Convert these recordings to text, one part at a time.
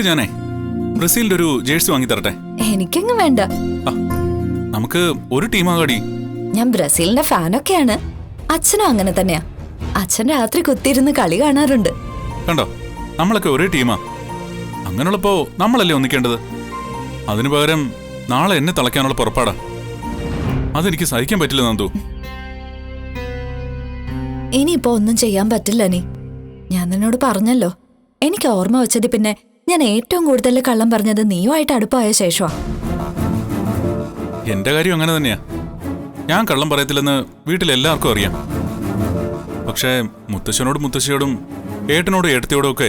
ഞാനേ ബ്രസീലിന്റെ ഒരു ജേഴ്സി വാങ്ങി തരട്ടെ? എനിക്കങ്ങ് വേണ്ട. നമുക്ക് ഒരു ടീമാകാടി. ഞാൻ ബ്രസീലിന്റെ ഫാനൊക്കെയാണ്. അച്ഛനും അങ്ങനെ തന്നെയാ. അച്ഛൻ രാത്രി കുത്തിയിരുന്ന് കളി കാണാറുണ്ട്. കണ്ടോ, നമ്മളൊക്കെ ഒരേ ടീമാ. അങ്ങനെയുള്ളപ്പോ നമ്മളല്ലേ ഒന്നിക്കേണ്ടത്. അതിനു പകരം നാളെ എന്നെ തളയ്ക്കാനുള്ള പുറപ്പാടാ. അതെനിക്ക് സഹിക്കാൻ പറ്റില്ല നന്ദു. ഇനിയിപ്പോ ഒന്നും ചെയ്യാൻ പറ്റില്ല നീ. ഞാൻ നിന്നോട് പറഞ്ഞല്ലോ, എനിക്ക് ഓർമ്മ വെച്ചത് പിന്നെ ഞാൻ ഏറ്റവും കൂടുതൽ കള്ളം പറഞ്ഞത് നീയുമായിട്ട് അടുപ്പായ ശേഷമാ. എന്റെ കാര്യം അങ്ങനെ തന്നെയാ. ഞാൻ കള്ളം പറയത്തില്ലെന്ന് വീട്ടിലെല്ലാവർക്കും അറിയാം. പക്ഷേ മുത്തശ്ശനോടും മുത്തശ്ശിയോടും ഏട്ടനോടും ഏട്ടത്തിയോടും ഒക്കെ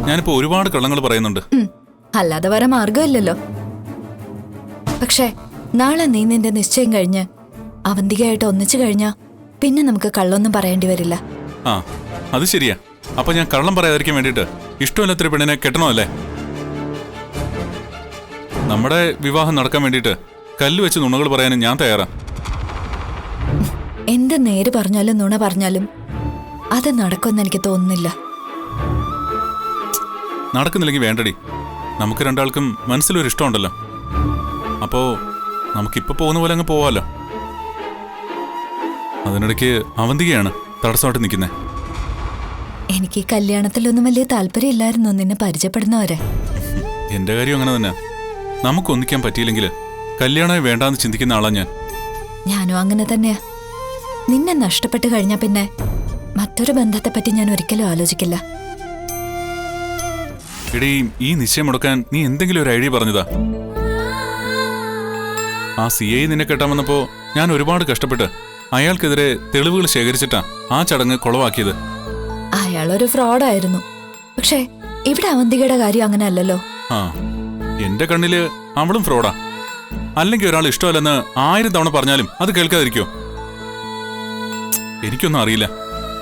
ഞാനിപ്പോ ഒരുപാട് കള്ളങ്ങൾ പറയുന്നുണ്ട്. അല്ലാതെ വരെ മാർഗമില്ലല്ലോ. പക്ഷേ നാളെ നീ നിന്റെ നിശ്ചയം കഴിഞ്ഞ് അവന്തികയായിട്ട് ഒന്നിച്ചു കഴിഞ്ഞാ പിന്നെ നമുക്ക് കള്ളൊന്നും പറയേണ്ടി വരില്ല. ആ, അത് ശരിയാ. അപ്പൊ ഞാൻ കള്ളം പറയാതിരിക്കാൻ വേണ്ടിട്ട് ഇഷ്ടമില്ലാത്തൊരു പെണ്ണിനെ കെട്ടണോ അല്ലേ? നമ്മുടെ വിവാഹം നടക്കാൻ വേണ്ടിട്ട് കല്ല് വെച്ച് നുണകൾ പറയാനും ഞാൻ തയ്യാറാ. എന്ത് നേര് പറഞ്ഞാലും നുണ പറഞ്ഞാലും അത് നടക്കുമെന്ന് എനിക്ക് തോന്നുന്നില്ല. നടക്കുന്നില്ലെങ്കിൽ വേണ്ടടി. നമുക്ക് രണ്ടാൾക്കും മനസ്സിലൊരു ഇഷ്ടമുണ്ടല്ലോ. അപ്പോ നമുക്കിപ്പോ പോകുന്ന പോലെ അങ്ങ് പോവാലോ. അതിനിടയ്ക്ക് അവന്തികയാണ് തടസ്സമായിട്ട് നിൽക്കുന്നത്. എനിക്ക് ഈ കല്യാണത്തിലൊന്നും വലിയ താല്പര്യമില്ലായിരുന്നു നിന്നെ പരിചയപ്പെടുന്നവരെ. എന്റെ കാര്യം അങ്ങനെ തന്നെ. നമുക്ക് ഒന്നിക്കാൻ പറ്റിയില്ലെങ്കിൽ കല്യാണമേ വേണ്ടാന്ന് ചിന്തിക്കുന്ന ആളാ ഞാൻ. ഞാനും അങ്ങനെ തന്നെയാ. നിന്നെ നഷ്ടപ്പെട്ട് കഴിഞ്ഞാ പിന്നെ മറ്റൊരു ബന്ധത്തെപ്പറ്റി ഞാൻ ഒരിക്കലും ആലോചിക്കില്ല. എടീ, ഈ നിശ്ചയം മുടക്കാൻ നീ എന്തെങ്കിലും ഒരു ഐഡിയ പറഞ്ഞതാ. ആ CI നിന്നെ കെട്ടാൻ വന്നപ്പോ ഞാൻ ഒരുപാട് കഷ്ടപ്പെട്ട് അയാൾക്കെതിരെ തെളിവുകൾ ശേഖരിച്ചിട്ടാ ആ ചടങ്ങ് കൊളവാക്കിയത്. അയാളൊരു ഫ്രോഡായിരുന്നു. പക്ഷേ ഇവിടെ അവന്തികയുടെ കാര്യം അങ്ങനെ അല്ലല്ലോ. ആ, എന്റെ കണ്ണില് അവളും ഫ്രോഡാ. അല്ലെങ്കിൽ ഒരാൾ ഇഷ്ടമല്ലെന്ന് 1000 തവണ പറഞ്ഞാലും അത് കേൾക്കാതിരിക്കോ? എനിക്കൊന്നും അറിയില്ല.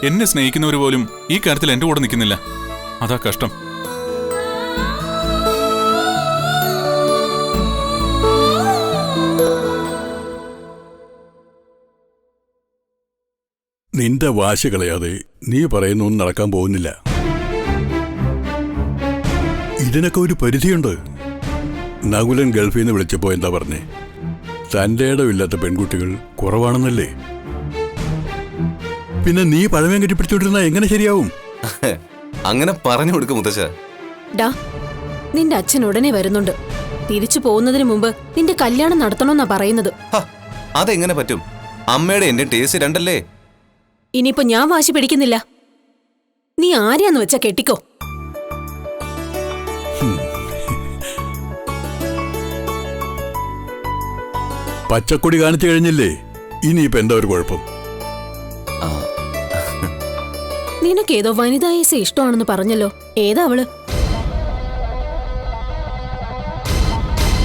എന്നെ സ്നേഹിക്കുന്നവർ പോലും ഈ കാര്യത്തിൽ എന്റെ കൂടെ നിൽക്കുന്നില്ല. അതാ കഷ്ടം. നിന്റെ വാശി കളയാതെ നീ പറയുന്നൊന്നും നടക്കാൻ പോകുന്നില്ല. ഇതിനൊക്കെ ഒരു പരിധിയുണ്ട്. നകുലൻ ഗൾഫിൽ നിന്ന് വിളിച്ചപ്പോ എന്താ പറഞ്ഞേ? തൻ്റെ ഇടമില്ലാത്ത പെൺകുട്ടികൾ കുറവാണെന്നല്ലേ? പിന്നെ നീ പഴമയും കെട്ടിപ്പിടിച്ചോണ്ടിരുന്ന എങ്ങനെ ശരിയാവും? അങ്ങനെ പറഞ്ഞു കൊടുക്കും മുത്തശ്ശ. നിന്റെ അച്ഛൻ ഉടനെ വരുന്നുണ്ട്. തിരിച്ചു പോകുന്നതിന് മുമ്പ് നിന്റെ കല്യാണം നടത്തണമെന്നാ പറയുന്നത്. അതെങ്ങനെ പറ്റും? അമ്മയുടെ എന്റെ ടേസ്റ്റ് രണ്ടല്ലേ. ഇനിയിപ്പോ ഞാൻ വാശി പിടിക്കുന്നില്ല. നീ ആരെയാന്ന് വെച്ചാ കെട്ടിക്കോ. പച്ചക്കൊടി കാണിച്ചു കഴിഞ്ഞില്ലേ? ഇനിയിപ്പോ എന്താ ഒരു കുഴപ്പം? നിനക്കേതോ വനിതായസ ഇഷ്ടമാണെന്ന് പറഞ്ഞല്ലോ. ഏതാ അവള്?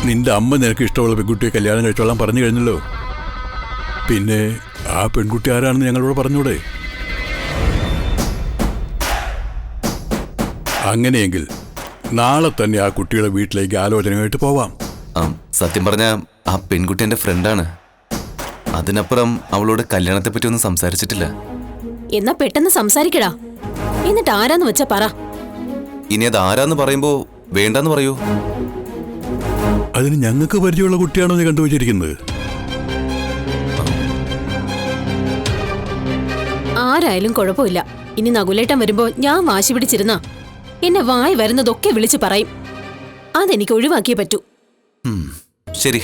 നിന്റെ അമ്മ നിനക്ക് ഇഷ്ടമുള്ള പെൺകുട്ടിയെ കല്യാണം കഴിച്ചോളാൻ പറഞ്ഞു കഴിഞ്ഞല്ലോ. പിന്നെ ആ പെൺകുട്ടി ആരാണെന്ന് ഞങ്ങളോട് പറഞ്ഞൂടെ? അങ്ങനെയെങ്കിൽ നാളെ തന്നെ ആ കുട്ടിയുടെ വീട്ടിലേക്ക് ആലോചനയായിട്ട് പോവാം. സത്യം പറഞ്ഞ ആ പെൺകുട്ടി എന്റെ ഫ്രണ്ടാണ്. അതിനപ്പുറം അവളോട് കല്യാണത്തെ പറ്റി ഒന്നും സംസാരിച്ചിട്ടില്ല. എന്നാ പെട്ടെന്ന് സംസാരിക്കടാ. എന്നിട്ട് ആരാന്ന് വെച്ചാ പറ. ഇനി അത് ആരാന്ന് പറയുമ്പോ വേണ്ടെന്ന് പറയൂ. അതിന് ഞങ്ങൾക്ക് പരിചയമുള്ള കുട്ടിയാണോ നീ കണ്ടുവച്ചിരിക്കുന്നത്? ആരായാലും കുഴപ്പമില്ല. ഇനി നകുലേട്ടൻ വരുമ്പോ ഞാൻ വാശി പിടിച്ചിരുന്ന എന്നെ വായി വരുന്നതൊക്കെ വിളിച്ചു പറയും. അതെനിക്ക് ഒഴിവാക്കിയേ പറ്റൂ. ശരി,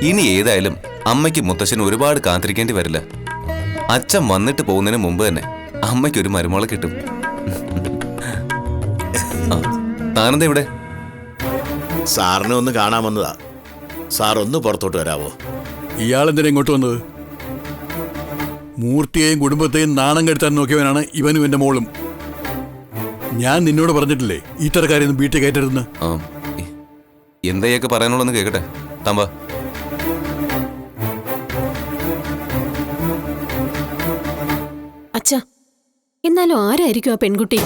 ഇനി ഏതായാലും അമ്മയ്ക്ക് മുത്തശ്ശന് ഒരുപാട് കാത്തിരിക്കേണ്ടി വരില്ല. അച്ഛൻ വന്നിട്ട് പോകുന്നതിന് മുമ്പ് തന്നെ അമ്മയ്ക്കൊരു മരുമോളെ കിട്ടും. താനെന്താ ഇവിടെ? സാറിനെ ഒന്ന് കാണാൻ വന്നതാ. സാർ ഒന്ന് പുറത്തോട്ട് വരാവോ? ഇയാളെന്തിനാ ഇങ്ങോട്ട് വന്നത്? മൂർത്തിയെയും കുടുംബത്തെയും നാണം കെടുത്താൻ നോക്കിയവനാണ് ഇവനും എന്റെ മോളും. ഞാൻ നിന്നോട് പറഞ്ഞിട്ടില്ലേ ഇത്തരക്കാരെയൊന്നും വീട്ടിൽ കയറ്റരുതെന്ന്? എന്തൊക്കെ പറയാനുള്ളതെന്ന് കേൾക്കട്ടെ. താമ്പ അച്ഛാ, എന്നാലും ആരായിരിക്കും ആ പെൺകുട്ടി?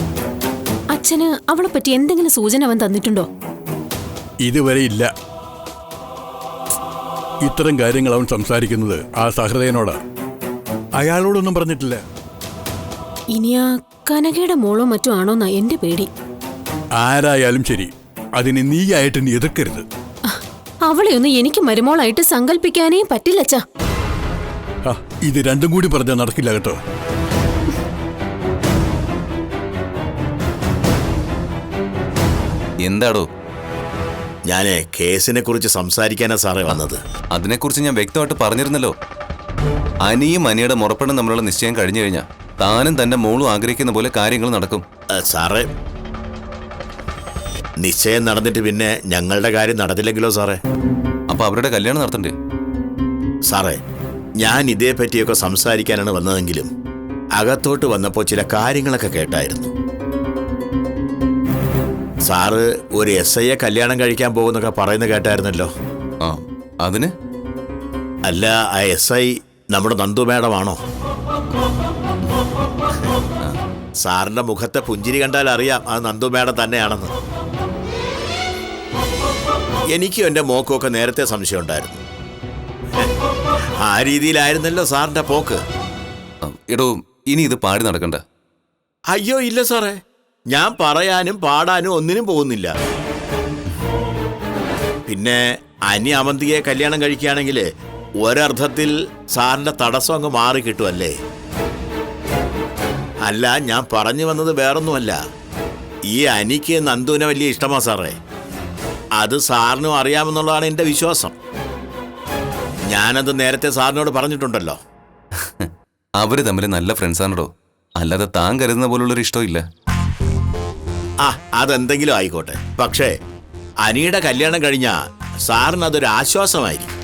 അച്ഛന് അവളെ പറ്റി എന്തെങ്കിലും സൂചന അവൻ തന്നിട്ടുണ്ടോ? ഇതുവരെ ഇല്ല. ഇത്തരം കാര്യങ്ങൾ അവൻ സംസാരിക്കുന്നത് ആ സഹൃദയനോടാ. അയാളോടൊന്നും പറഞ്ഞിട്ടില്ല. ഇനി ആ കനകയുടെ മോളോ മറ്റോ ആണോന്നാ എന്റെ പേടി. ആരായാലും ശരി, അതിനെ നീയായിട്ട് നീ എതിർക്കരുത്. അവളെ ഒന്നും എനിക്ക് മരുമോളായിട്ട് സങ്കല്പിക്കാനേ പറ്റില്ലച്ചാ. ഇത് രണ്ടും കൂടി പറഞ്ഞാൽ നടക്കില്ല കേട്ടോ. എന്താടോ? ഞാനേ കേസിനെ കുറിച്ച് സംസാരിക്കാനാ സാറേ വന്നത്. അതിനെക്കുറിച്ച് ഞാൻ വ്യക്തമായിട്ട് പറഞ്ഞിരുന്നല്ലോ. അനിയും അനിയുടെ മുറപ്പെണ്ണും തമ്മിലുള്ള നിശ്ചയം കഴിഞ്ഞു കഴിഞ്ഞാൽ താനും തന്റെ മോളും ആഗ്രഹിക്കുന്ന പോലെ കാര്യങ്ങൾ നടക്കും. സാറേ, നിശ്ചയം നടന്നിട്ട് പിന്നെ ഞങ്ങളുടെ കാര്യം നടന്നില്ലെങ്കിലോ സാറേ? അപ്പൊ അവരുടെ കല്യാണം നടത്തണ്ടേ? സാറേ, ഞാൻ ഇതേ പറ്റിയൊക്കെ സംസാരിക്കാനാണ് വന്നതെങ്കിലും അകത്തോട്ട് വന്നപ്പോൾ ചില കാര്യങ്ങളൊക്കെ കേട്ടായിരുന്നു. സാറ് ഒരു SIയെ കല്യാണം കഴിക്കാൻ പോകുന്നൊക്കെ പറയുന്നത് കേട്ടായിരുന്നല്ലോ. ആ, അതിന്? അല്ല, ആ SI നമ്മുടെ നന്ദു മേഡമാണോ? സാറിന്റെ മുഖത്തെ പുഞ്ചിരി കണ്ടാൽ അറിയാം അത് നന്ദു മേഡം തന്നെയാണെന്ന്. എനിക്കും എൻ്റെ മോക്കും ഒക്കെ നേരത്തെ സംശയം ഉണ്ടായിരുന്നു. ആ രീതിയിലായിരുന്നല്ലോ സാറിന്റെ പോക്ക്. എടോ, ഇനി ഇത് പാടി നടക്കണ്ട. അയ്യോ ഇല്ല സാറേ, ഞാൻ പറയാനും പാടാനും ഒന്നിനും പോകുന്നില്ല. പിന്നെ അനി അവന്തിയെ കല്യാണം കഴിക്കുകയാണെങ്കിൽ ഒരർത്ഥത്തിൽ സാറിന്റെ തടസ്സം അങ്ങ് മാറി കിട്ടുമല്ലേ? അല്ല, ഞാൻ പറഞ്ഞു വന്നത് വേറൊന്നുമല്ല. ഈ അനിക്ക് നന്ദുവിനെ വലിയ ഇഷ്ടമാ സാറേ. അത് സാറിനും അറിയാമെന്നുള്ളതാണ് എൻ്റെ വിശ്വാസം. ഞാനത് നേരത്തെ സാറിനോട് പറഞ്ഞിട്ടുണ്ടല്ലോ. അവര് തമ്മിൽ നല്ല ഫ്രണ്ട്സാണോ, അല്ലാതെ താൻ കരുതുന്ന പോലുള്ളൊരു ഇഷ്ടമില്ല. അതെന്തെങ്കിലും ആയിക്കോട്ടെ. പക്ഷേ അനിയുടെ കല്യാണം കഴിഞ്ഞാ സാറിന് അതൊരു ആശ്വാസമായിരിക്കും.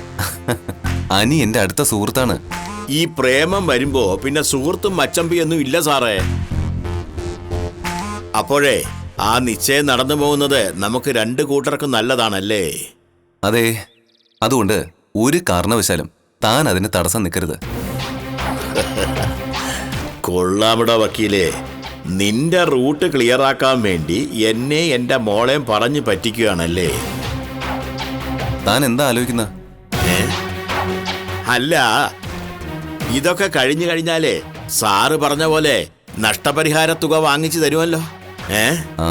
അനി എന്റെ അടുത്ത സുഹൃത്താണ്. ഈ പ്രേമം വരുമ്പോ പിന്നെ സുഹൃത്തും മച്ചമ്പിയൊന്നും ഇല്ല സാറേ. അപ്പോഴേ ആ നിശ്ചയം നടന്നു പോകുന്നത് നമുക്ക് രണ്ടു കൂട്ടർക്കും നല്ലതാണല്ലേ? അതെ, അതുകൊണ്ട് ഒരു കാരണവശാലും താൻ അതിന് തടസ്സം നിൽക്കരുത്. കൊള്ളാമിട വക്കീലേ, നിന്റെ റൂട്ട് ക്ലിയർ ആക്കാൻ വേണ്ടി എന്നെ എൻ്റെ മോളെയും പറഞ്ഞു പറ്റിക്കുകയാണല്ലേ? താൻ എന്താ ആലോചിക്കുന്ന? അല്ല, ഇതൊക്കെ കഴിഞ്ഞു കഴിഞ്ഞാലേ സാറ് പറഞ്ഞ പോലെ നഷ്ടപരിഹാര തുക വാങ്ങിച്ചു തരുമല്ലോ. ആ,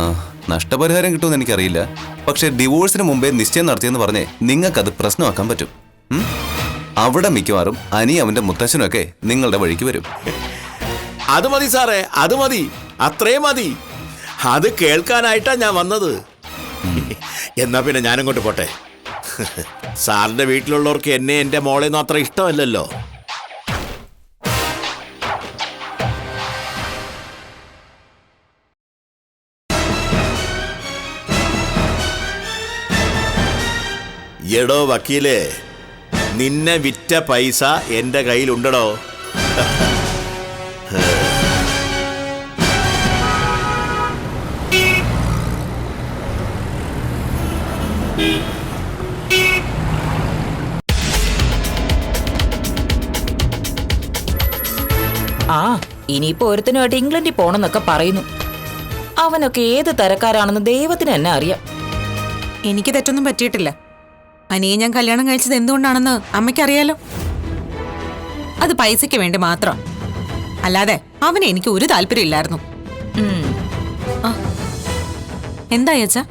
നഷ്ടപരിഹാരം കിട്ടുമെന്ന് എനിക്കറിയില്ല. പക്ഷെ ഡിവോഴ്സിന് മുമ്പേ നിശ്ചയം നടത്തിയെന്ന് പറഞ്ഞേ നിങ്ങൾക്കത് പ്രശ്നമാക്കാൻ പറ്റും. അവിടെ മിക്കവാറും അനി അവന്റെ മുത്തശ്ശനൊക്കെ നിങ്ങളുടെ വഴിക്ക് വരും. അത് മതി സാറേ, അത് മതി, അത്രയും മതി. അത് കേൾക്കാനായിട്ടാ ഞാൻ വന്നത്. എന്നാ പിന്നെ ഞാനങ്ങോട്ട് പോട്ടെ. സാറിന്റെ വീട്ടിലുള്ളവർക്ക് എന്നെ എൻ്റെ മോളെയൊന്നും അത്ര ഇഷ്ടമല്ലല്ലോ. എടോ വക്കീലേ, നിന്നെ വിറ്റ പൈസ എൻ്റെ കയ്യിലുണ്ടടോ. ഇനിയിപ്പോ ഒരുത്തനുമായിട്ട് ഇംഗ്ലണ്ടിൽ പോണെന്നൊക്കെ പറയുന്നു. അവനൊക്കെ ഏത് തരക്കാരാണെന്ന് ദൈവത്തിന് തന്നെ അറിയാം. എനിക്ക് തെറ്റൊന്നും പറ്റിയിട്ടില്ല. അനിയെ ഞാൻ കല്യാണം കഴിച്ചത് എന്തുകൊണ്ടാണെന്ന് അമ്മയ്ക്കറിയാലോ. അത് പൈസയ്ക്ക് വേണ്ടി മാത്രം, അല്ലാതെ അവനെ എനിക്ക് ഒരു താല്പര്യം ഇല്ലായിരുന്നു. എന്താ അച്ഛാ?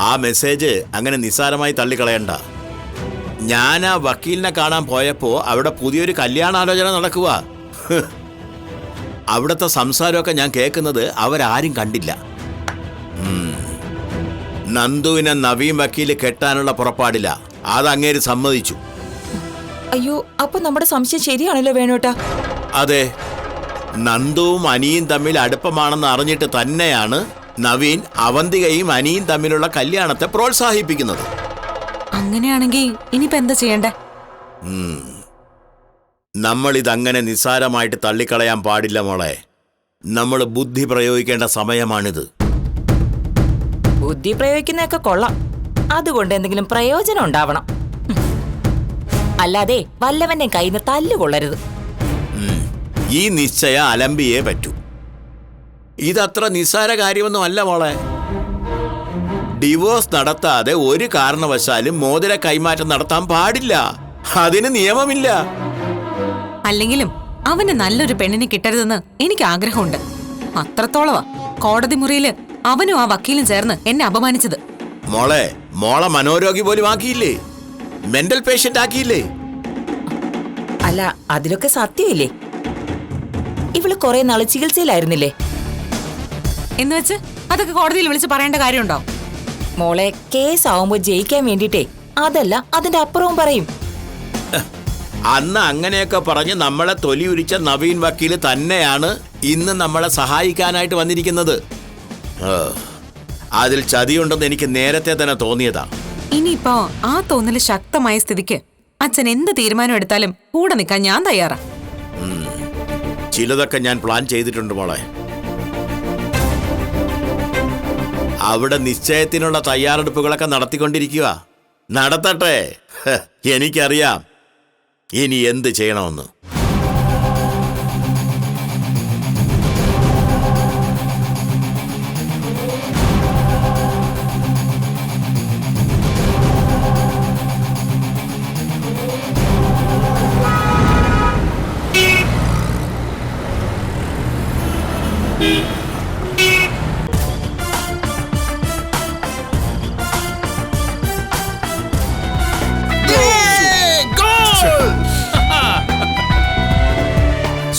ആ മെസ്സേജ് അങ്ങനെ നിസ്സാരമായി തള്ളിക്കളയണ്ട. ഞാൻ ആ വക്കീലിനെ കാണാൻ പോയപ്പോ അവിടെ പുതിയൊരു കല്യാണാലോചന നടക്കുക. അവിടുത്തെ സംസാരമൊക്കെ ഞാൻ കേൾക്കുന്നത് അവരാരും കണ്ടില്ല. നന്ദുവിനെ നവീൻ വക്കീല് കെട്ടാനുള്ള പുറപ്പാടില്ല. അത് അങ്ങേര് സമ്മതിച്ചു. അയ്യോ, അപ്പൊ നമ്മുടെ സംശയം ശരിയാണല്ലോ വേണോട്ടാ. അതെ, നന്ദുവും അനിയും തമ്മിൽ അടുപ്പമാണെന്ന് അറിഞ്ഞിട്ട് തന്നെയാണ് നവീൻ അവന്തികയും അനിയും തമ്മിലുള്ള കല്യാണത്തെ പ്രോത്സാഹിപ്പിക്കുന്നത്. അങ്ങനെയാണെങ്കിൽ ഇനിയിപ്പോ എന്താ ചെയ്യണ്ടേ? നമ്മളിതങ്ങനെ നിസ്സാരമായിട്ട് തള്ളിക്കളയാൻ പാടില്ല മോളെ. നമ്മൾ ബുദ്ധി പ്രയോഗിക്കേണ്ട സമയമാണിത്. ബുദ്ധി പ്രയോഗിക്കുന്നതൊക്കെ കൊള്ളാം. അതുകൊണ്ട് എന്തെങ്കിലും പ്രയോജനം ഉണ്ടാവണം. അല്ലാതെ വല്ലവന്റെ കയ്യിൽ നിന്ന് തല്ലുകൊള്ളരുത്. ഈ നിശ്ചയം അലമ്പിയേ പറ്റൂ. ഇതത്ര നിസ്സാര കാര്യമൊന്നും അല്ല മോളെ. ഡിവോഴ്സ് നടത്താതെ ഒരു കാരണവശാലും മോതിര കൈമാറ്റം നടത്താൻ പാടില്ല. അതിന് നിയമമില്ല. അല്ലെങ്കിലും അവന് നല്ലൊരു പെണ്ണിനെ കിട്ടരുതെന്ന് എനിക്ക് ആഗ്രഹമുണ്ട്. അത്രത്തോളവാ. കോടതി മുറിയില് അവനും ആ വക്കീലും ചേർന്ന് എന്നെ അപമാനിച്ചത്. മോളെ മനോരോഗി പോലും ആക്കിയില്ലേ, മെന്റൽ പേഷ്യന്റ് ആക്കിയില്ലേ? അല്ല, അതിലൊക്കെ സത്യമില്ലേ? ഇവള് കുറെ നാള് ചികിത്സയിലായിരുന്നില്ലേ? എന്നുവെച്ച് അതൊക്കെ കോടതിയിൽ വിളിച്ച് പറയേണ്ട കാര്യമുണ്ടോ? മോളെ, കേസ് ആവുമ്പോ ജയിക്കാൻ വേണ്ടിട്ടേ അതല്ല, അതിന്റെ അപ്പുറവും പറയും. അന്ന് അങ്ങനെയൊക്കെ പറഞ്ഞ് നമ്മളെ തൊലി ഉരിച്ച നവീൻ വക്കീല് തന്നെയാണ് ഇന്ന് നമ്മളെ സഹായിക്കാനായിട്ട് വന്നിരിക്കുന്നത്. അതിൽ ചതിയുണ്ടെന്ന് എനിക്ക് നേരത്തെ തന്നെ തോന്നിയതാ. ഇനിയിപ്പോ ആ തോന്നല് ശക്തമായ സ്ഥിതിക്ക് അച്ഛൻ എന്ത് തീരുമാനം എടുത്താലും കൂടെ നിൽക്കാൻ ഞാൻ തയ്യാറാ. ചിലതൊക്കെ ഞാൻ പ്ലാൻ ചെയ്തിട്ടുണ്ട് മോളെ. അവിടെ നിശ്ചയത്തിനുള്ള തയ്യാറെടുപ്പുകളൊക്കെ നടത്തിക്കൊണ്ടിരിക്കുക. നടത്തട്ടെ. എനിക്കറിയാം ഇനി എന്ത് ചെയ്യണമെന്ന്.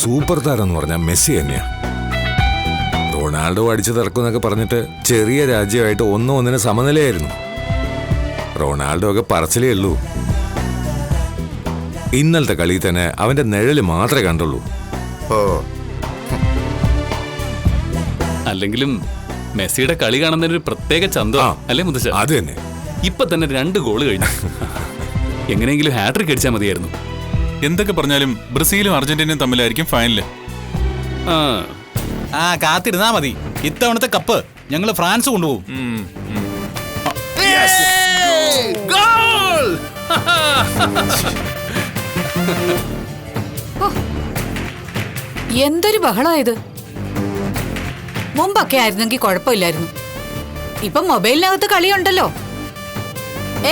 സൂപ്പർ താരം എന്ന് പറഞ്ഞാൽ മെസ്സി തന്നെയാ. റൊണാൾഡോ അടിച്ചു തറക്കുന്നൊക്കെ പറഞ്ഞിട്ട് ചെറിയ രാജ്യമായിട്ട് 1-1 സമനിലയായിരുന്നു. റൊണാൾഡോ ഒക്കെ പറച്ചിലേ ഉള്ളൂ. ഇന്നലത്തെ കളി തന്നെ അവന്റെ നിഴല് മാത്രമേ കണ്ടുള്ളൂ. അല്ലെങ്കിലും മെസ്സിയുടെ കളി കാണുന്നതിന് ഒരു പ്രത്യേക ചന്തം അല്ലേ മുത്തശ്ശ? അത് തന്നെ. ഇപ്പൊ തന്നെ 2 ഗോള് കഴിഞ്ഞു. എങ്ങനെയെങ്കിലും ഹാട്രിക് അടിച്ചാൽ മതിയായിരുന്നു. എന്തൊക്കെ പറഞ്ഞാലും ബ്രസീലും അർജന്റീനയും തമ്മിലായിരിക്കും ഫൈനല്. കാത്തിരുന്നാ മതി. ഇത്തവണത്തെ കപ്പ് ഞങ്ങൾ ഫ്രാൻസ് കൊണ്ടുപോകും. എന്തൊരു ബഹളമായത്. മുമ്പൊക്കെ ആയിരുന്നെങ്കിൽ കുഴപ്പമില്ലായിരുന്നു. ഇപ്പം മൊബൈലിനകത്ത് കളിയുണ്ടല്ലോ.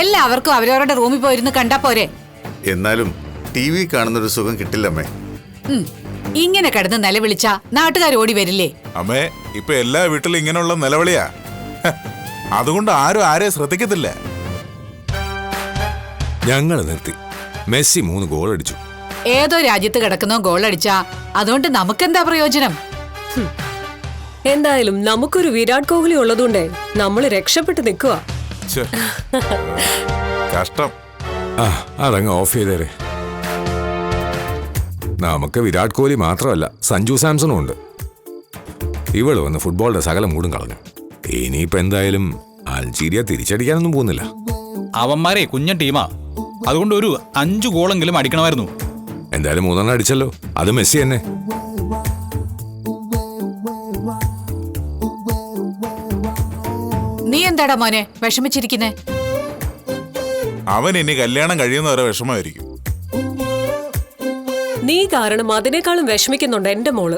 എല്ലാവർക്കും അവരവരുടെ റൂമിൽ പോയിരുന്ന് കണ്ടാ പോരെ. എന്നാലും ടി വി കാണുന്നൊരു സുഖം കിട്ടില്ലമ്മേ. ഇങ്ങനെ കിടന്ന് നിലവിളിച്ചാ നാട്ടുകാർ ഓടി വരില്ലേ? അമ്മേ, ഇപ്പൊ എല്ലാ വീട്ടിലും ഇങ്ങനെയുള്ള നിലവിളിയാ. അതുകൊണ്ട് ആരും ആരെയും ശ്രദ്ധിക്കത്തില്ല. ഞങ്ങൾ നിർത്തി. മെസ്സി 3 ഗോൾ അടിച്ചു. ഏതോ രാജ്യത്ത് കിടക്കുന്നോ ഗോളടിച്ചാ അതുകൊണ്ട് നമുക്കെന്താ പ്രയോജനം? എന്തായാലും നമുക്കൊരു വിരാട് കോഹ്ലി ഉള്ളതുകൊണ്ട് നമ്മൾ രക്ഷപ്പെട്ട് നിൽക്കുക. കഷ്ടം. അതങ്ങ് ഓഫ് ചെയ്തേരെ. നമുക്ക് വിരാട് കോഹ്ലി മാത്രമല്ല, സഞ്ജു സാംസണും ഉണ്ട്. ഇവള് വന്ന് ഫുട്ബോളിന്റെ സകല മൂടും കളഞ്ഞു. ഇനിയിപ്പോ എന്തായാലും അൾജീരിയ തിരിച്ചടിക്കാനൊന്നും പോകുന്നില്ല. അവന്മാരെ കുഞ്ഞൻ ടീമാ. അതുകൊണ്ട് ഒരു 5 ഗോളെങ്കിലും അടിക്കണമായിരുന്നു. എന്തായാലും 3 അടിച്ചല്ലോ. അത് മെസ്സി തന്നെ. നീ എന്താടാ മോനെ വിഷമിച്ചിരിക്കുന്നേ? അവൻ ഇനി കല്യാണം കഴിയുന്നവരെ വിഷമമായിരിക്കും. നീ കാരണം അതിനേക്കാളും വിഷമിക്കുന്നുണ്ട് എന്റെ മോള്.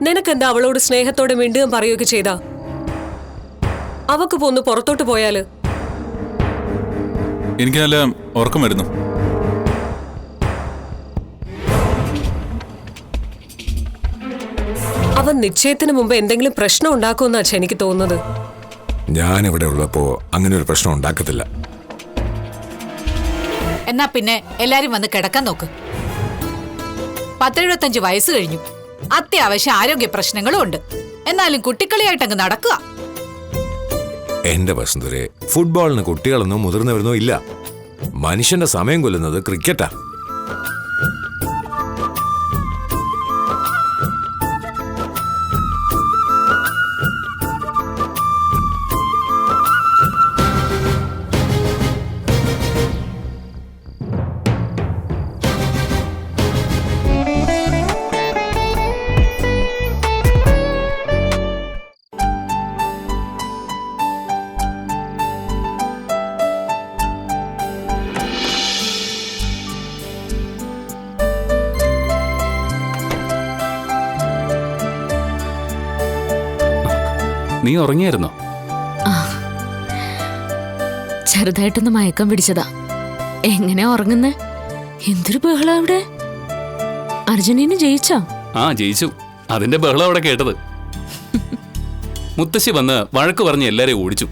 നിനക്കെന്താ അവളോട് സ്നേഹത്തോടെ മിണ്ടുകയും പറയുകയൊക്കെ ചെയ്താ? അവക്ക് പോന്ന് പുറത്തോട്ട് പോയാല്? എനിക്ക് നല്ല ഉറക്കം വരുന്നു. അവൻ നിശ്ചയത്തിന് മുമ്പ് എന്തെങ്കിലും പ്രശ്നം ഉണ്ടാക്കുമെന്നാ എനിക്ക് തോന്നുന്നത്. ഞാനിവിടെ ഉള്ളപ്പോ അങ്ങനെ ഒരു പ്രശ്നം ഉണ്ടാക്കത്തില്ല. എന്നാ പിന്നെ എല്ലാരും വന്ന് കിടക്കാൻ നോക്ക്. 10-75 വയസ്സ് കഴിഞ്ഞു. അത്യാവശ്യം ആരോഗ്യ പ്രശ്നങ്ങളും ഉണ്ട്. എന്നാലും കുട്ടിക്കളിയായിട്ട് അങ്ങ് നടക്കുക. എന്റെ വസന്തരെ, ഫുട്ബോളിന് കുട്ടികളെന്നോ മുതിർന്നവരെന്നോ ഇല്ല. മനുഷ്യന്റെ സമയം കൊല്ലുന്നത് ക്രിക്കറ്റാ. നീ ഉറങ്ങിയായിരുന്നോ? ചെറുതായിട്ടൊന്ന് മയക്കം പിടിച്ചതാ. എങ്ങനെ ഉറങ്ങുന്നേ? എന്തൊരു ബഹളം അവിടെ. അർജന്റീന ജയിച്ചോ? ജയിച്ചു. അതിന്റെ ബഹളം അവിടെ കേട്ടത്. മുത്തശ്ശി വന്ന് വഴക്ക് പറഞ്ഞ് എല്ലാരെയും ഓടിച്ചു.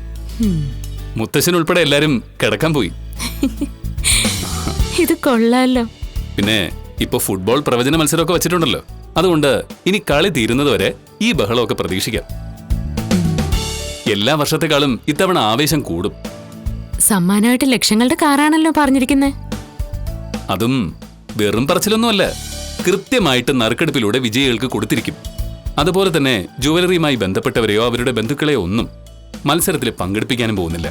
മുത്തശ്ശൻ ഉൾപ്പെടെ എല്ലാരും കിടക്കാൻ പോയി. ഇത് കൊള്ളാലോ. പിന്നെ ഇപ്പൊ ഫുട്ബോൾ പ്രവചന മത്സരമൊക്കെ വെച്ചിട്ടുണ്ടല്ലോ. അതുകൊണ്ട് ഇനി കളി തീരുന്നത് വരെ ഈ ബഹളമൊക്കെ പ്രതീക്ഷിക്കാം. എല്ലാ വർഷത്തെക്കാളും ഇത്തവണ ആവേശം കൂടും. സമ്മാനമായിട്ട് ലക്ഷങ്ങളുടെ കാറാണല്ലോ പറഞ്ഞിരിക്കുന്നത്. അതും വെറും പറച്ചിലൊന്നുമല്ല, കൃത്യമായിട്ട് നറുക്കെടുപ്പിലൂടെ വിജയികൾക്ക് കൊടുത്തിരിക്കും. അതുപോലെ തന്നെ ജുവലറിയുമായി ബന്ധപ്പെട്ടവരെയോ അവരുടെ ബന്ധുക്കളെയോ ഒന്നും മത്സരത്തിൽ പങ്കെടുപ്പിക്കാനും പോകുന്നില്ല.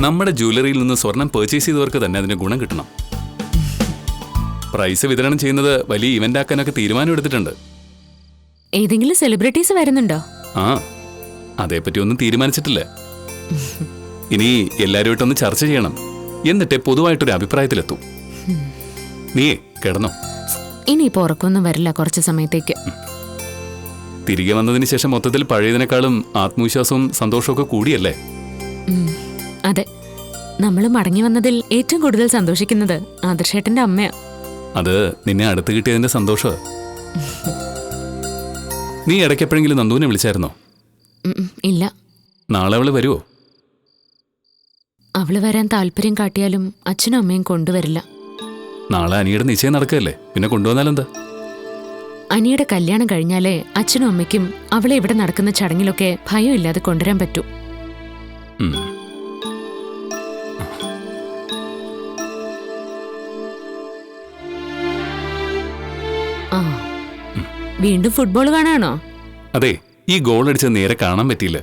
നമ്മുടെ ജ്വല്ലറിയിൽ നിന്ന് സ്വർണം പർച്ചേസ് ചെയ്തവർക്ക് തന്നെ അതിന് ഗുണം കിട്ടണം. പ്രൈസ് വിതരണം ചെയ്യുന്നത് വലിയ ഇവന്റ് ആക്കാനൊക്കെ തീരുമാനം എടുത്തിട്ടുണ്ട്. ഏതെങ്കിലും സെലിബ്രിറ്റീസ് വരുന്നുണ്ടോ? ആ, അതേപ്പറ്റി ഒന്നും തീരുമാനിച്ചിട്ടില്ല. ഇനി എല്ലാവരുമായിട്ടൊന്ന് ചർച്ച ചെയ്യണം. എന്നിട്ടേ പൊതുവായിട്ടൊരു അഭിപ്രായത്തിലെത്തൂ. നീ കിടന്നോ? ഇനിയിപ്പോ ഉറക്കൊന്നും വരില്ല കുറച്ച് സമയത്തേക്ക്. തിരികെ വന്നതിന് ശേഷം മൊത്തത്തിൽ പഴയതിനേക്കാളും ആത്മവിശ്വാസവും സന്തോഷമൊക്കെ കൂടിയല്ലേ? അതെ, നമ്മൾ മടങ്ങി വന്നതിൽ ഏറ്റവും കൂടുതൽ സന്തോഷിക്കുന്നത് ആദർശേട്ടന്റെ അമ്മയാ. അത് നിന്നെ അടുത്ത് കിട്ടിയതിന്റെ സന്തോഷമാണ്. നീ ഇടയ്ക്കെപ്പോഴെങ്കിലും നന്ദുവിനെ വിളിച്ചായിരുന്നോ? ഇല്ല. നാളെ അവള് വരുമോ? അവള് വരാൻ താല്പര്യം കാട്ടിയാലും അച്ഛനും അമ്മയും കൊണ്ടുവരില്ല. നാളെ അനിയുടെ നിശ്ചയം നടക്കുകയല്ലേ, പിന്നെ കൊണ്ടുവന്നാലെന്താ? അനിയുടെ കല്യാണം കഴിഞ്ഞാലേ അച്ഛനും അമ്മയ്ക്കും അവളെ ഇവിടെ നടക്കുന്ന ചടങ്ങിലൊക്കെ ഭയമില്ലാതെ കൊണ്ടുവരാൻ പറ്റൂ. ആ, വീണ്ടും ഫുട്ബോൾ കാണാണോ? അതെ, ഈ ഗോൾ അടിച്ചത് നേരെ കാണാൻ പറ്റിയില്ല.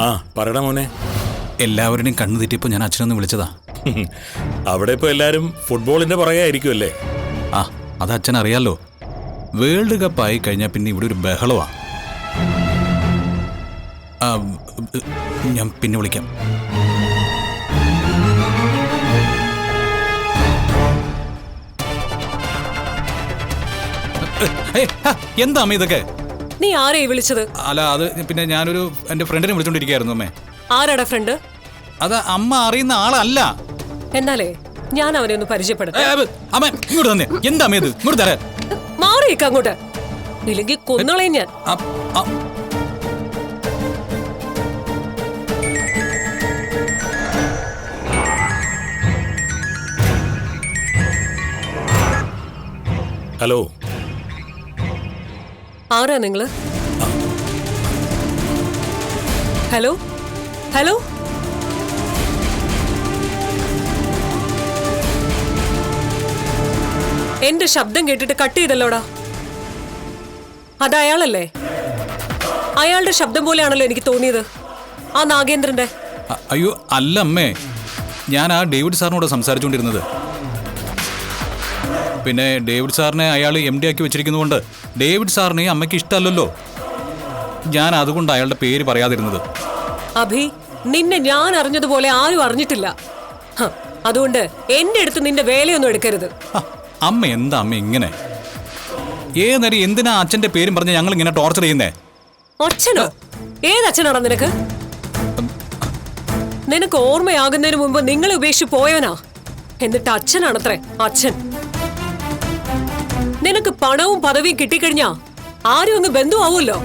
ആ പറയടാ മോനെ. എല്ലാവരുടെയും കണ്ണു തെറ്റിയപ്പോൾ ഞാൻ അച്ഛനൊന്ന് വിളിച്ചതാ. അവിടെ ഇപ്പോൾ എല്ലാവരും ഫുട്ബോളിന്റെ പുറകെ ആയിരിക്കുമല്ലേ? ആ, അത് അച്ഛൻ അറിയാലോ. വേൾഡ് കപ്പ് ആയി കഴിഞ്ഞാൽ പിന്നെ ഇവിടെ ഒരു ബഹളമാ. ഞാൻ പിന്നെ വിളിക്കാം. എന്താ അമ്മ ഇതൊക്കെ? നീ ആരെയാ വിളിച്ചത്? അല്ല, അത് പിന്നെ ഞാനൊരു എന്റെ ഫ്രണ്ടിനെ വിളിച്ചോണ്ടിരിക്കുകയായിരുന്നു അമ്മേ. ആരാടാ ഫ്രണ്ട്? അത് അമ്മ അറിയുന്ന ആളല്ല. എന്നാലേ ഞാൻ അവനെ ഒന്ന് പരിചയപ്പെടുത്താം. അമ്മ ഇങ്ങോട്ട് തന്നെ. എന്താ അമ്മ ഇത്? ഇങ്ങോട്ട് തരാം. മാറിയേക്ക അങ്ങോട്ട്, ഇല്ലെങ്കിൽ കൊന്നളയും ഞാൻ. ഹലോ, ആരാ നിങ്ങള്? ഹലോ ഹലോ, എന്റെ ശബ്ദം കേട്ടിട്ട് കട്ട് ചെയ്തല്ലോടാ. അത് അയാളല്ലേ? അയാളുടെ ശബ്ദം പോലെയാണല്ലോ എനിക്ക് തോന്നിയത്, ആ നാഗേന്ദ്രന്റെ. അയ്യോ അല്ല അമ്മേ, ഞാൻ ആ ഡേവിഡ് സാറിനോട് സംസാരിച്ചുകൊണ്ടിരുന്നത്. പിന്നെ ഡേവിഡ് സാറിനെ അയാൾ MD ആക്കി വെച്ചിരിക്കുന്നതുകൊണ്ട് ഡേവിഡ് സാറിനെ അമ്മയ്ക്ക് ഇഷ്ടമല്ലല്ലോ. ഞാൻ അതുകൊണ്ട് അയാളുടെ പേര് പറയാതിരുന്നത്. അഭി, നിന്നെ ഞാൻ അറിഞ്ഞതുപോലെ ആരും അറിഞ്ഞിട്ടില്ല. അതുകൊണ്ട് എന്റെ അടുത്ത് നിന്റെ വേലയൊന്നും എടുക്കരുത്. അമ്മ എന്താ അമ്മ ഇങ്ങനെ? ഏതൊരു എന്തിനാ അച്ഛന്റെ പേരും പറഞ്ഞ് ഞങ്ങൾ ഇങ്ങനെ ടോർച്ചർ ചെയ്യുന്നേ? അച്ഛനോ? ഏതച്ഛനാടാ നിനക്ക്? നിനക്ക് ഓർമ്മയാകുന്നതിന് മുമ്പ് നിങ്ങളെ ഉപേക്ഷിച്ച് പോയവനാ. എന്നിട്ട് അച്ഛനാണത്രേ അച്ഛൻ. നിനക്ക് പണവും പദവിയും കിട്ടിക്കഴിഞ്ഞാ ആരും ഒന്ന് ബന്ധുവാവുമല്ലോ.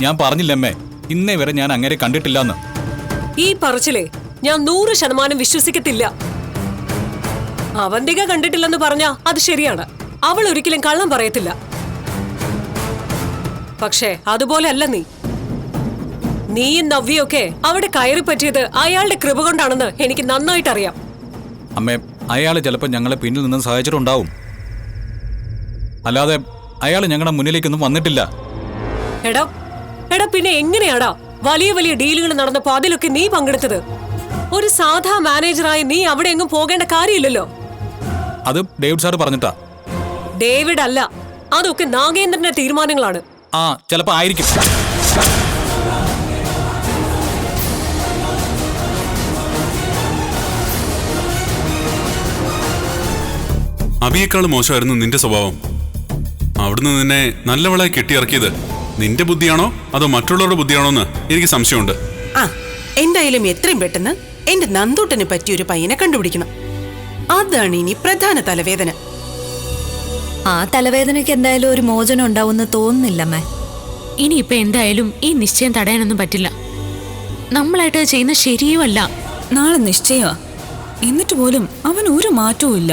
ഞാൻ പറഞ്ഞില്ല അമ്മേ, ഇന്നേ വരെ ഞാൻ അങ്ങനെ കണ്ടിട്ടില്ലെന്ന്. ഈ പറച്ചിലേ ഞാൻ 100% വിശ്വസിക്കത്തില്ല. അവന്തിക കണ്ടിട്ടില്ലെന്ന് പറഞ്ഞാ അത് ശരിയാണ്. അവൾ ഒരിക്കലും കള്ളം പറയത്തില്ല. പക്ഷേ അതുപോലെ അല്ല നീ. നീയും നവ്യൊക്കെ അവിടെ കയറി പറ്റിയത് അയാളുടെ കൃപ കൊണ്ടാണെന്ന് എനിക്ക് നന്നായിട്ട് അറിയാം. അമ്മേ, അയാൾ ചിലപ്പോൾ ഞങ്ങളെ പിന്നിൽ നിന്ന് സഹായിച്ചിട്ടുണ്ടാവും. അല്ലാതെ അയാൾ ഞങ്ങളുടെ മുന്നിലേക്കൊന്നും വന്നിട്ടില്ല. എടാ പിന്നെ എങ്ങനെയാടാ വലിയ വലിയ ഡീലുകൾ നടന്നപ്പോ അതിലൊക്കെ നീ പങ്കെടുത്തത്? ഒരു സാധാ മാനേജറായി നീ അവിടെ എങ്ങും പോകേണ്ട കാര്യമില്ലല്ലോ. അത് ഡേവിഡ് സാർ പറഞ്ഞിട്ടാ. ഡേവിഡ് അല്ല, അതൊക്കെ നാഗേന്ദ്രന്റെ തീരുമാനങ്ങളാണ്. ചിലപ്പോ ആയിരിക്കും. അബിയേക്കാൾ മോശമായിരുന്നു നിന്റെ സ്വഭാവം. അവിടുന്ന് നിന്നെ നല്ലവളായി കെട്ടിയിറക്കിയത് നിന്റെ ബുദ്ധിയാണോ അതോ മറ്റുള്ളവരുടെ ബുദ്ധിയാണോ എന്ന് എനിക്ക് സംശയമുണ്ട്. ആ എന്തായാലും എത്രയും പെട്ടെന്ന് എന്റെ നന്ദൂട്ടനെ പറ്റിയൊരു പയ്യനെ കണ്ടുപിടിക്കണം. അതാണ് ഇനി പ്രധാന തലവേദന. ആ തലവേദനയ്ക്ക് എന്തായാലും ഒരു മോചനം ഉണ്ടാവുമെന്ന് തോന്നുന്നില്ലമ്മേ. ഇനിയിപ്പൊ എന്തായാലും ഈ നിശ്ചയം തടയാനൊന്നും പറ്റില്ല. നമ്മളായിട്ട് ചെയ്യുന്ന ശരിയുമല്ല. നാളെ നിശ്ചയമാ, എന്നിട്ട് പോലും അവൻ ഒരു മാറ്റവും ഇല്ല,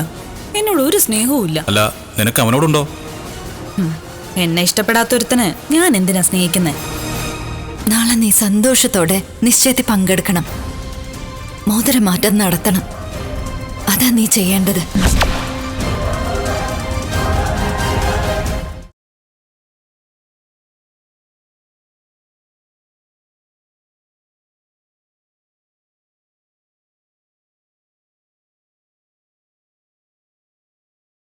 എന്നോട് ഒരു സ്നേഹവും ഇല്ല. അല്ല, നിനക്ക് അവനോടുണ്ടോ? എന്നെ ഇഷ്ടപ്പെടാത്തൊരുത്തന് ഞാൻ എന്തിനാ സ്നേഹിക്കുന്നേ? നാളെ നീ സന്തോഷത്തോടെ നിശ്ചയത്തിൽ പങ്കെടുക്കണം, മോതിരമാറ്റം നടത്തണം. അതാ നീ ചെയ്യേണ്ടത്.